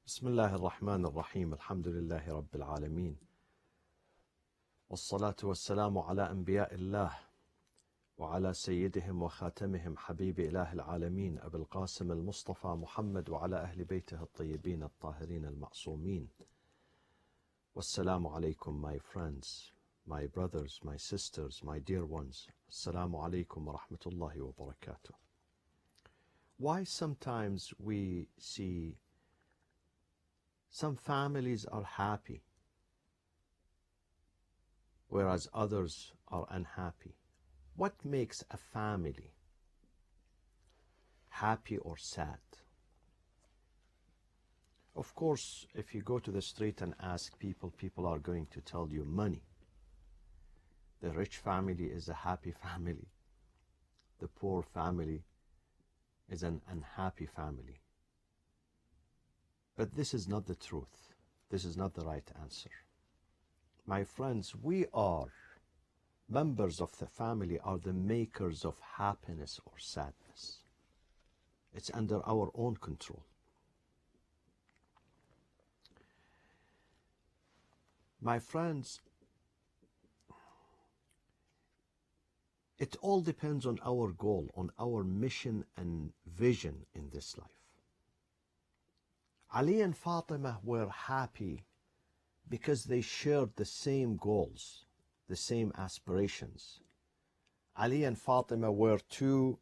بسم الله الرحمن الرحيم الحمد لله رب العالمين والصلاة والسلام على أنبياء الله وعلى سيدهم وخاتمهم حبيب إله العالمين أبي القاسم المصطفى محمد وعلى أهل بيته الطيبين الطاهرين المعصومين. والسلام عليكم, my friends, my brothers, my sisters, my dear ones. Assalamu alaikum wa rahmatullahi wa barakatuh. Why sometimes we see some families are happy, whereas others are unhappy? What makes a family happy or sad? Of course, if you go to the street and ask people, people are going to tell you money. The rich family is a happy family. The poor family is an unhappy family. But this is not the truth. This is not the right answer. My friends, we are members of the family, are the makers of happiness or sadness. It's under our own control. My friends, it all depends on our goal, on our mission and vision in this life. Ali and Fatima were happy because they shared the same goals, the same aspirations. Ali and Fatima were two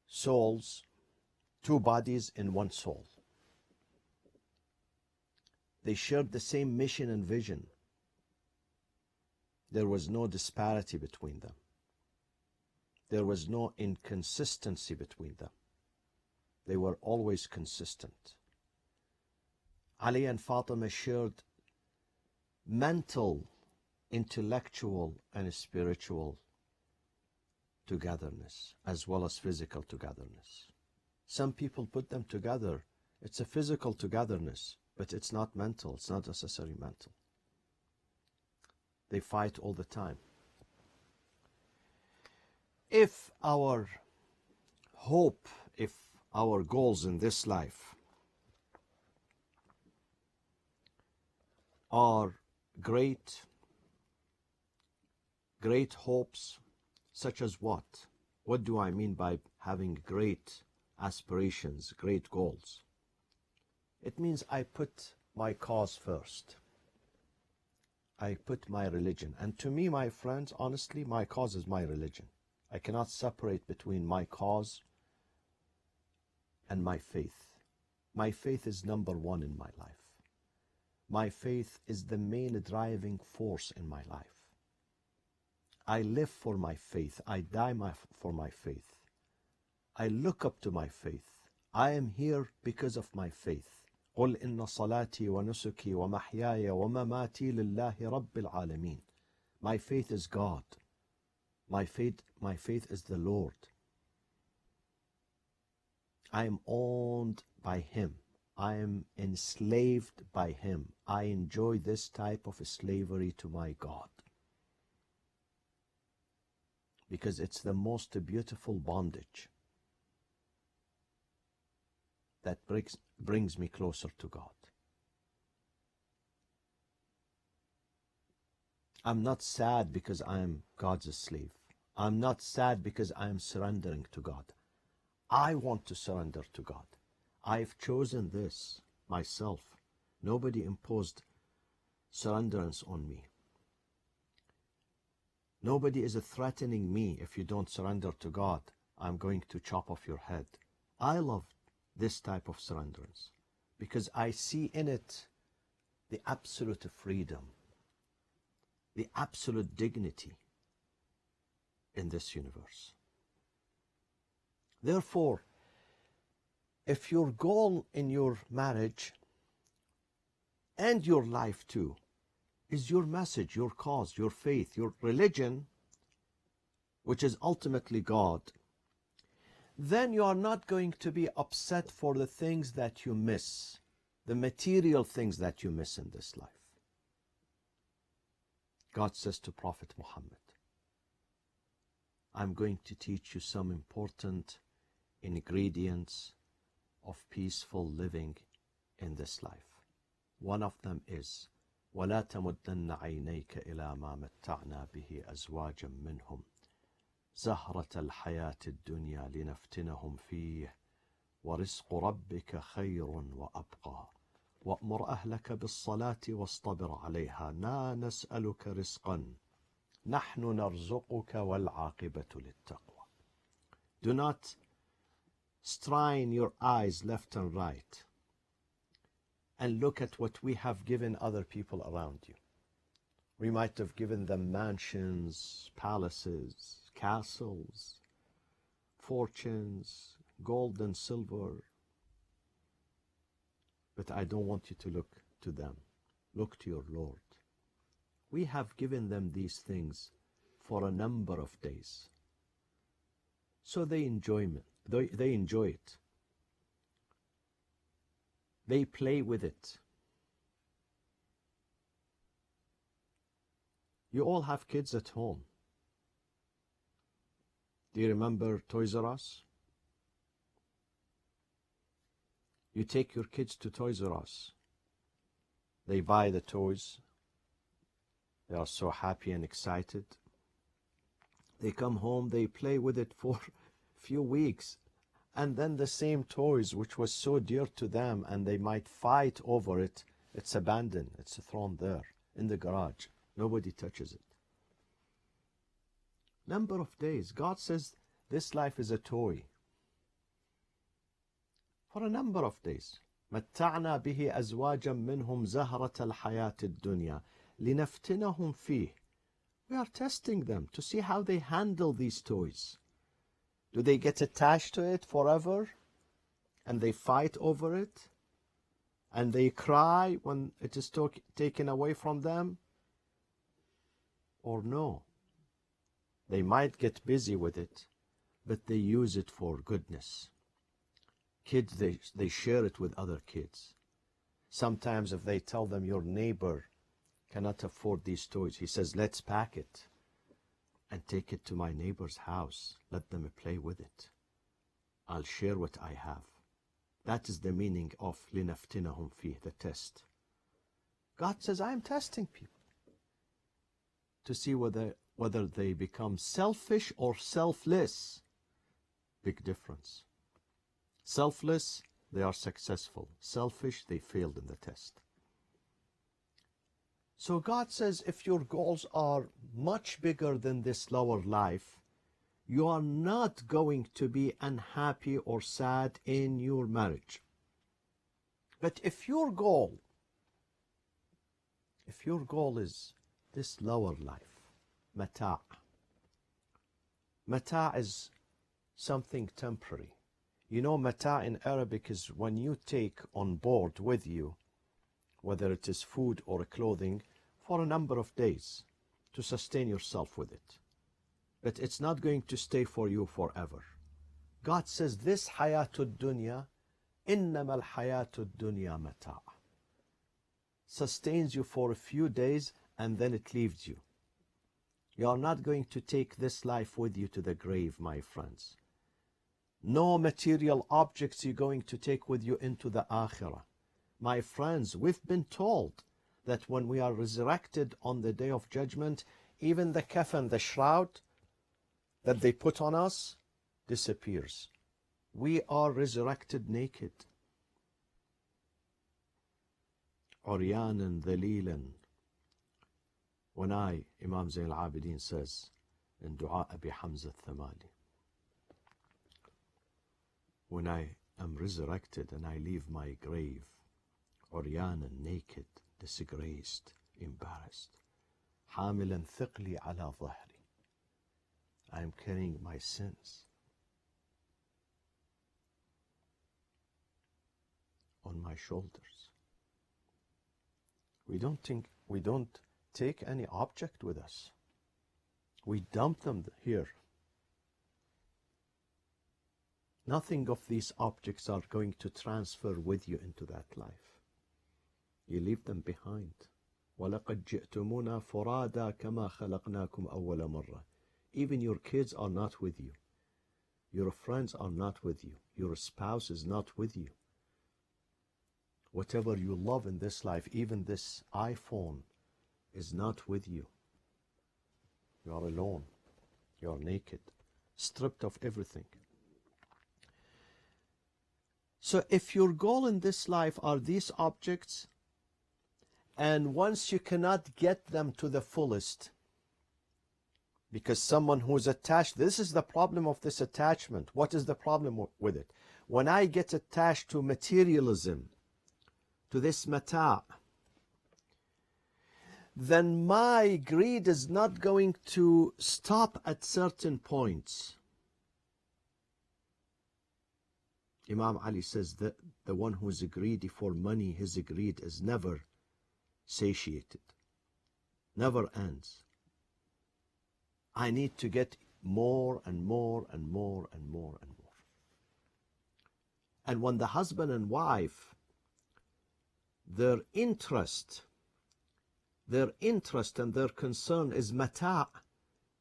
souls, two bodies in one soul. They shared the same mission and vision. There was no disparity between them. There was no inconsistency between them. They were always consistent. Ali and Fatima shared mental, intellectual, and spiritual togetherness, as well as physical togetherness. Some people put them together. It's a physical togetherness, but it's not mental. It's not necessarily mental. They fight all the time. If our hope, if our goals in this life are great hopes, such as what? What do I mean by having great aspirations, great goals? It means I put my cause first. I put my religion. And to me, my friends, honestly, my cause is my religion. I cannot separate between my cause and my faith. My faith is number one in my life. My faith is the main driving force in my life. I live for my faith. I die for my faith. I look up to my faith. I am here because of my faith. قل إن صلاتي ونسكي ومحياي ومماتي لله رب العالمين. My faith is God. My faith is the Lord. I am owned by Him. I am enslaved by Him. I enjoy this type of slavery to my God, because it's the most beautiful bondage that brings me closer to God. I'm not sad because I am God's slave. I'm not sad because I am surrendering to God. I want to surrender to God. I've chosen this myself. Nobody imposed surrenderance on me. Nobody is threatening me. If you don't surrender to God, I'm going to chop off your head. I love this type of surrenderance because I see in it the absolute freedom, the absolute dignity in this universe. Therefore, if your goal in your marriage and your life too is your message, your cause, your faith, your religion, which is ultimately God, then you are not going to be upset for the things that you miss, the material things that you miss in this life. God says to Prophet Muhammad, I'm going to teach you some important ingredients of peaceful living in this life. One of them is وَلَا تَمُدَّنَّ عَيْنَيْكَ إِلَى مَا مَتَّعْنَا بِهِ أَزْوَاجًا مِّنْهُمْ زَهْرَةَ الْحَيَاةِ الدُّنْيَا لِنَفْتِنَهُمْ فِيهِ وَرِزْقُ رَبِّكَ خَيْرٌ وَأَبْقَى وَأْمُرْ أَهْلَكَ بِالصَّلَاةِ وَاصْطَبِرْ عَلَيْهَا لَا نَسْأَلُكَ رِزْقًا نَحْنُ نَرْزُقُكَ وَالْعَاقِبَةُ لِلتَّقْوَى. Do not strain your eyes left and right and look at what we have given other people around you. We might have given them mansions, palaces, castles, fortunes, gold and silver. But I don't want you to look to them. Look to your Lord. We have given them these things for a number of days. So they enjoy it. They play with it. You all have kids at home. Do you remember Toys R Us? You take your kids to Toys R Us. They buy the toys. They are so happy and excited. They come home, they play with it for a few weeks. And then the same toys, which was so dear to them, and they might fight over it, it's abandoned. It's thrown there in the garage. Nobody touches it. Number of days. God says this life is a toy. For a number of days. متعنا به أزواجا منهم زهرة الحياة الدنيا لنفتنهم فيه. We are testing them to see how they handle these toys. Do they get attached to it forever? And they fight over it? And they cry when it is taken away from them? Or no? They might get busy with it, but they use it for goodness. Kids, they share it with other kids. Sometimes if they tell them your neighbor cannot afford these toys, he says, let's pack it and take it to my neighbor's house. Let them play with it. I'll share what I have. That is the meaning of لِنَفْتِنَهُمْ فِيهِ, the test. God says, I am testing people to see whether they become selfish or selfless. Big difference. Selfless, they are successful. Selfish, they failed in the test. So God says, if your goals are much bigger than this lower life, you are not going to be unhappy or sad in your marriage. But if your goal is this lower life, mata'. Mata' is something temporary. You know, mata' in Arabic is when you take on board with you, whether it is food or clothing, for a number of days to sustain yourself with it. But it's not going to stay for you forever. God says, this hayatud dunya, innama al-hayatud dunya mata'. Sustains you for a few days and then it leaves you. You are not going to take this life with you to the grave, my friends. No material objects you're going to take with you into the akhirah. My friends, we've been told that when we are resurrected on the day of judgment, even the kafan, the shroud that they put on us, disappears. We are resurrected naked. عريانا ذليلا. When Imam Zayn al-Abidin says in Dua Abi Hamza al-Thamali, when I am resurrected and I leave my grave, عريانا, naked, disgraced, embarrassed, حاملا ثقلي على ظهري, I am carrying my sins on my shoulders. We don't take any object with us. We dump them here. Nothing of these objects are going to transfer with you into that life. You leave them behind. وَلَقَدْ جِئْتُمُونَا فُرَادًا كَمَا خَلَقْنَاكُمْ أَوَّلَ مَرَّةٍ. Even your kids are not with you. Your friends are not with you. Your spouse is not with you. Whatever you love in this life, even this iPhone, is not with you. You are alone. You are naked, stripped of everything. So if your goal in this life are these objects, and once you cannot get them to the fullest, because someone who's attached, this is the problem of this attachment. What is the problem with it? When I get attached to materialism, to this mata', then my greed is not going to stop at certain points. Imam Ali says that the one who is greedy for money, his greed is never satiated, never ends. I need to get more and more and more and more and more. And when the husband and wife, their interest and their concern is mata',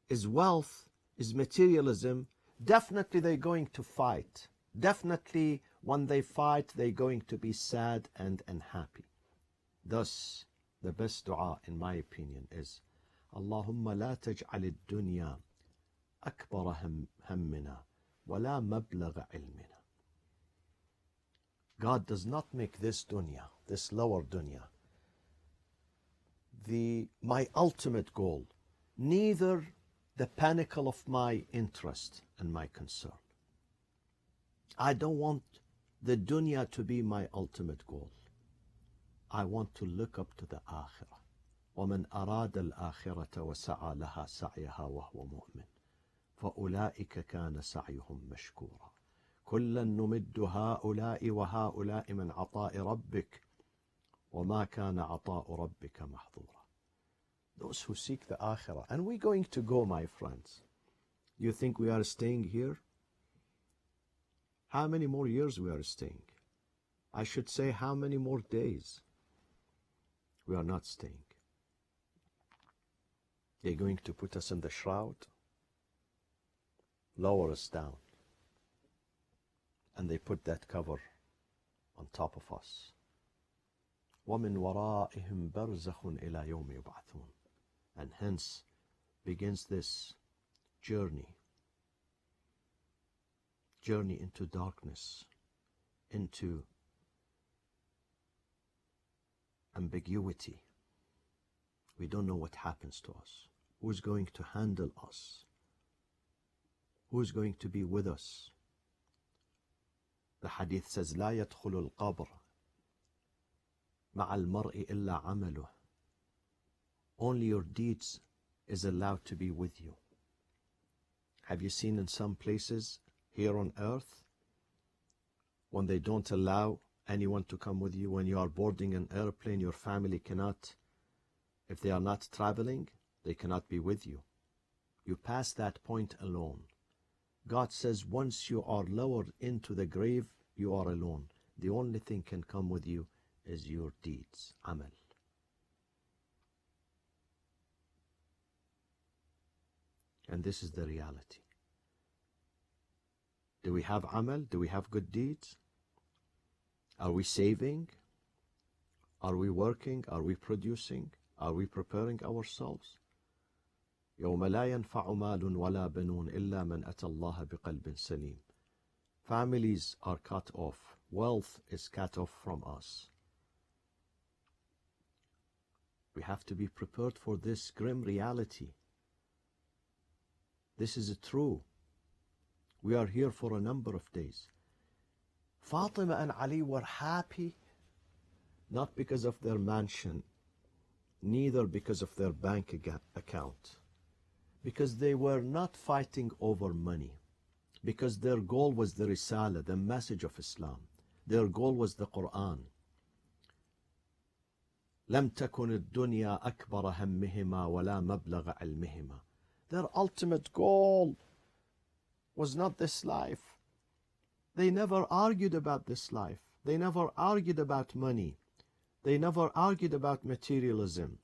is wealth, is materialism, definitely they're going to fight. Definitely when they fight, they're going to be sad and unhappy. Thus, the best dua, in my opinion, is Allahumma la taj'al ad-dunya akbar hammina wa la mablagha ilmina. God does not make this dunya, this lower dunya, my ultimate goal, neither the pinnacle of my interest and my concern. I don't want the dunya to be my ultimate goal. I want to look up to the akhirah. وَمَنْ أَرَادَ الْآخِرَةَ وَسَعَى لَهَا سَعْيَهَا وَهُوَ مُؤْمِنٌ فَأُولَئِكَ كَانَ سَعْيُهُمْ مَشْكُورًا كُلًّا نُمِدُّ هَؤُلَاءِ وَهَؤُلَاءِ مِنْ عَطَاءِ رَبِّكَ وَمَا كَانَ عَطَاءُ رَبِّكَ مَحْظُورًا. Those who seek the akhirah. And we're going to go, my friends. You think we are staying here? How many more years we are staying? I should say, how many more days? We are not staying. They're going to put us in the shroud, lower us down, and they put that cover on top of us. وَمِنْ وَرَائِهِمْ بَرْزَخٌ إِلَى يَوْمِ يُبْعَثُونَ. And hence begins this journey into darkness, into ambiguity. We don't know what happens to us. Who's going to handle us? Who's going to be with us? The hadith says, لا يدخل القبر مع المرء إلا عمله. Only your deeds is allowed to be with you. Have you seen in some places here on earth when they don't allow anyone to come with you? When you are boarding an airplane, your family cannot, if they are not traveling, they cannot be with you. You pass that point alone. God says once you are lowered into the grave, you are alone. The only thing can come with you is your deeds, amal. And this is the reality. Do we have amal? Do we have good deeds? Are we saving? Are we working? Are we producing? Are we preparing ourselves? يوم لا ينفع مال ولا بنون إلا من أتى الله بقلب سليم. Families are cut off. Wealth is cut off from us. We have to be prepared for this grim reality. This is true. We are here for a number of days. Fatima and Ali were happy, not because of their mansion, neither because of their bank account, because they were not fighting over money, because their goal was the Risala, the message of Islam. Their goal was the Quran. لم تكن الدنيا أكبر همهما ولا مبلغ علمهما. Their ultimate goal was not this life. They never argued about this life. They never argued about money. They never argued about materialism.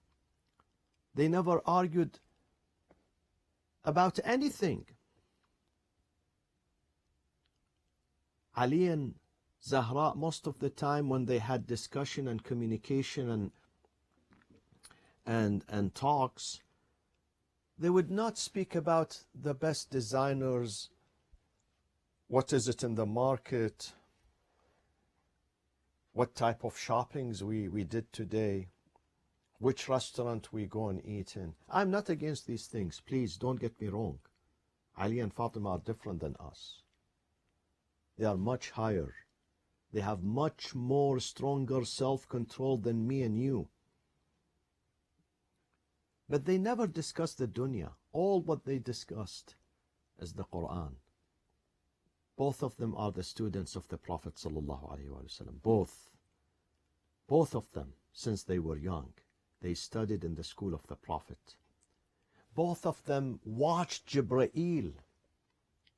They never argued about anything. Ali and Zahra, most of the time when they had discussion and communication and talks, they would not speak about the best designers, what is it in the market, what type of shoppings we did today, which restaurant we go and eat in. I'm not against these things. Please don't get me wrong. Ali and Fatima are different than us. They are much higher. They have much more stronger self-control than me and you. But they never discussed the dunya. All what they discussed is the Quran. Both of them are the students of the Prophet ﷺ. Both of them, since they were young, they studied in the school of the Prophet. Both of them watched Jibreel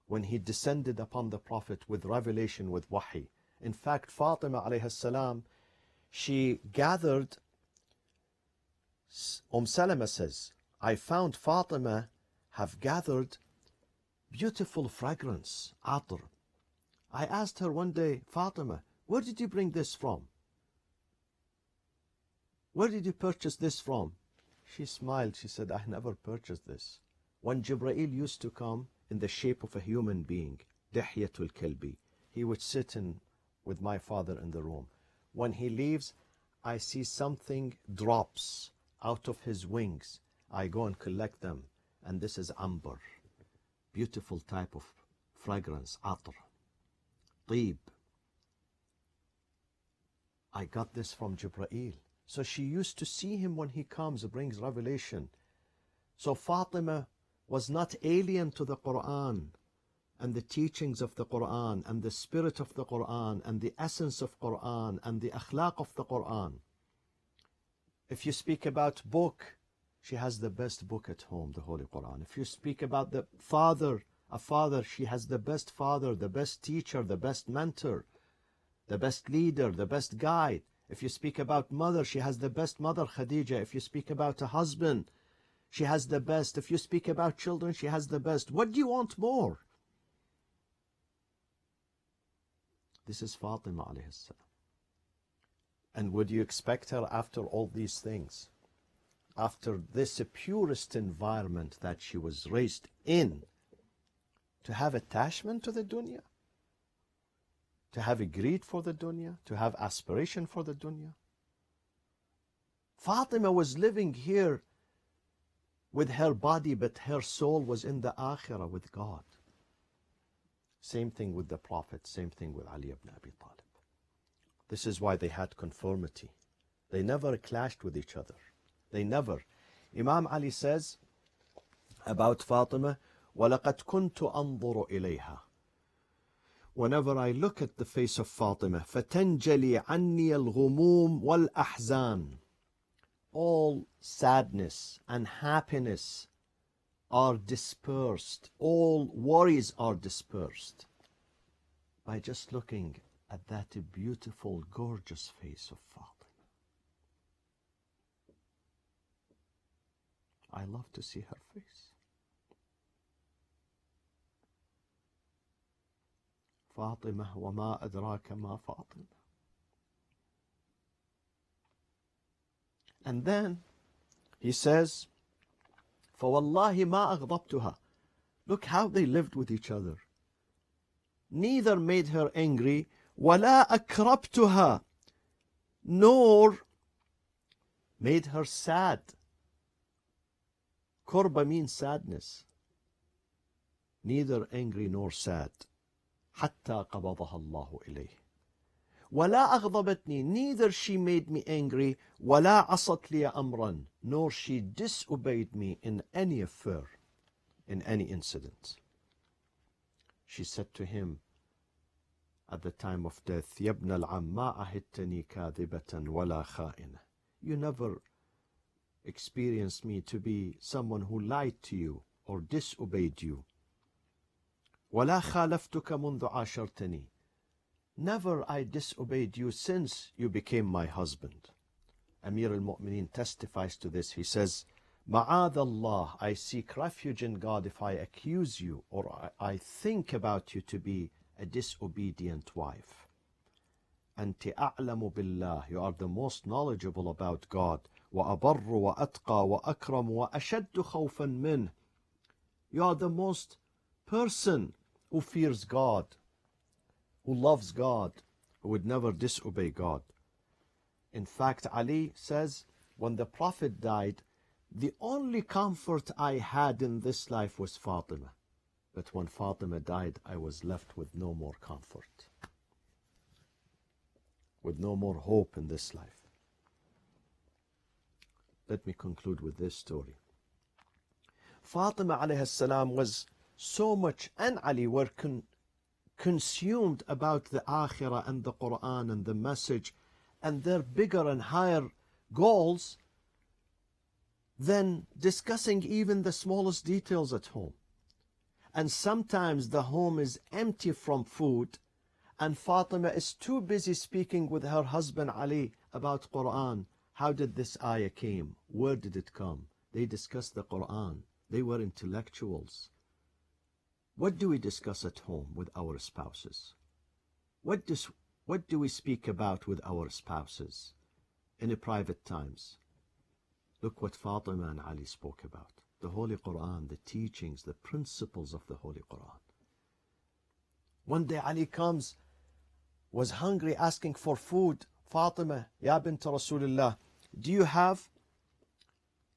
when he descended upon the Prophet with revelation, with wahi. In fact, Fatima alayhi salam, she gathered, Salama says, I found Fatima have gathered beautiful fragrance, atar. I asked her one day, Fatima, where did you bring this from? Where did you purchase this from? She smiled. She said, I never purchased this. When Jibreel used to come in the shape of a human being, Dihyatul Kalbi, he would sit with my father in the room. When he leaves, I see something drops out of his wings. I go and collect them, and this is amber, beautiful type of fragrance, atar, طيب. I got this from Jibreel. So she used to see him when he comes, brings revelation. So Fatima was not alien to the Quran and the teachings of the Quran and the spirit of the Quran and the essence of Quran and the akhlaq of the Quran. If you speak about book, she has the best book at home, the Holy Quran. If you speak about the father, a father, she has the best father, the best teacher, the best mentor, the best leader, the best guide. If you speak about mother, she has the best mother, Khadija. If you speak about a husband, she has the best. If you speak about children, she has the best. What do you want more? This is Fatima alayhi salam. And would you expect her after all these things, after this purest environment that she was raised in, to have attachment to the dunya? To have a greed for the dunya? To have aspiration for the dunya? Fatima was living here with her body, but her soul was in the akhirah with God. Same thing with the Prophet, same thing with Ali ibn Abi Talib. This is why they had conformity. They never clashed with each other. They never. Imam Ali says about Fatima, وَلَقَدْ كُنْتُ أَنظُرُ إِلَيْهَا. Whenever I look at the face of Fatima, فَتَنْجَلِي عَنِّي الْغُمُومِ وَالْأَحْزَانِ. All sadness and happiness are dispersed. All worries are dispersed by just looking at that beautiful, gorgeous face of Fatima. I love to see her face. Fatima, وَمَا أَدْرَاكَ مَا فَاطِمَةٌ. And then he says, فَوَاللَّهِ مَا أَغْضَبْتُهَا. Look how they lived with each other. Neither made her angry, وَلَا أَكْرَبْتُهَا, nor made her sad. Kurba means sadness. Neither angry nor sad. حتى قبضها الله إليه. ولا أغضبتني, neither she made me angry, ولا عصت لي أمرا, nor she disobeyed me in any affair, in any incident. She said to him at the time of death, يا ابن العم ما عهدتني كاذبة ولا خائنة. You never experienced me to be someone who lied to you or disobeyed you. ولا خالفتك منذ عاشرتني. Never I disobeyed you since you became my husband. Amir al-Mu'mineen testifies to this. He says, معاذ Allah, I seek refuge in God if I accuse you or I think about you to be a disobedient wife. أنت أعلم بالله. You are the most knowledgeable about God. وأبر وأتقى وأكرم وأشد خوفا منه. You are the most person who fears God, who loves God, who would never disobey God. In fact, Ali says, when the Prophet died, the only comfort I had in this life was Fatima. But when Fatima died, I was left with no more comfort, with no more hope in this life. Let me conclude with this story. Fatima alayhi salam was so much, and Ali were consumed about the Akhirah and the Quran and the message and their bigger and higher goals than discussing even the smallest details at home. And sometimes the home is empty from food, and Fatima is too busy speaking with her husband Ali about Quran. How did this ayah came? Where did it come? They discussed the Quran. They were intellectuals. What do we discuss at home with our spouses? What do we speak about with our spouses in the private times? Look what Fatima and Ali spoke about. The Holy Quran, the teachings, the principles of the Holy Quran. One day Ali comes, was hungry, asking for food. Fatima, Ya bint Rasulullah, do you have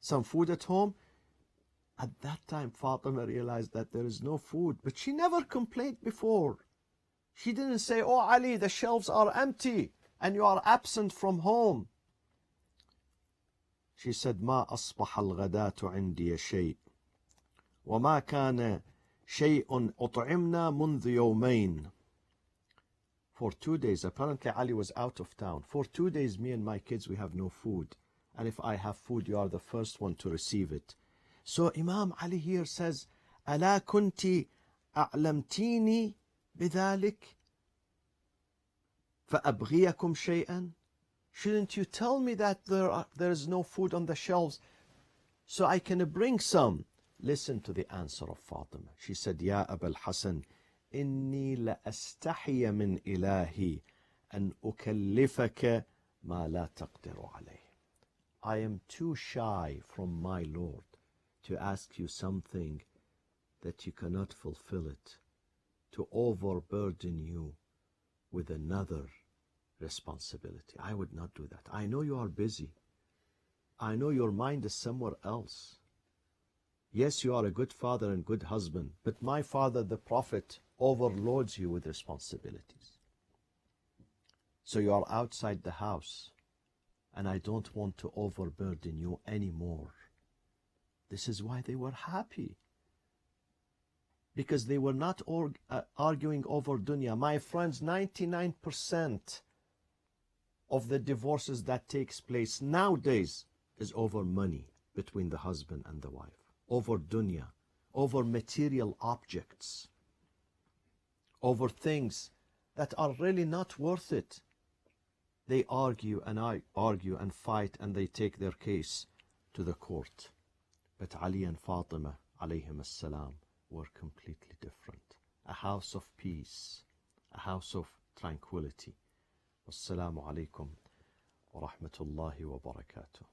some food at home? At that time, Fatima realized that there is no food, but she never complained before. She didn't say, oh Ali, the shelves are empty and you are absent from home. She said, ما أصبح الغداة عندي شيء وما كان شيء أطعمنا منذ يومين. For 2 days, apparently Ali was out of town. For 2 days, me and my kids, we have no food. And if I have food, you are the first one to receive it. So Imam Ali here says, ألا كنت أعلمتيني بذلك فأبغيكم شيئا? Shouldn't you tell me that there is no food on the shelves so I can bring some? Listen to the answer of Fatima. She said, Ya Abul Hasan, إني لأستحي من إلهي أن أكلفك ما لا تقدر عليه. I am too shy from my Lord to ask you something that you cannot fulfill it, to overburden you with another responsibility. I would not do that. I know you are busy. I know your mind is somewhere else. Yes, you are a good father and good husband, but my father, the Prophet, overloads you with responsibilities. So you are outside the house, and I don't want to overburden you anymore. This is why they were happy. Because they were not arguing over dunya. My friends, 99% of the divorces that takes place nowadays is over money between the husband and the wife. Over dunya, over material objects, over things that are really not worth it. They argue and I argue and fight, and they take their case to the court. But Ali and Fatima alayhim as-salam were completely different. A house of peace, a house of tranquility. Wassalamu alaikum wa rahmatullahi wa barakatuh.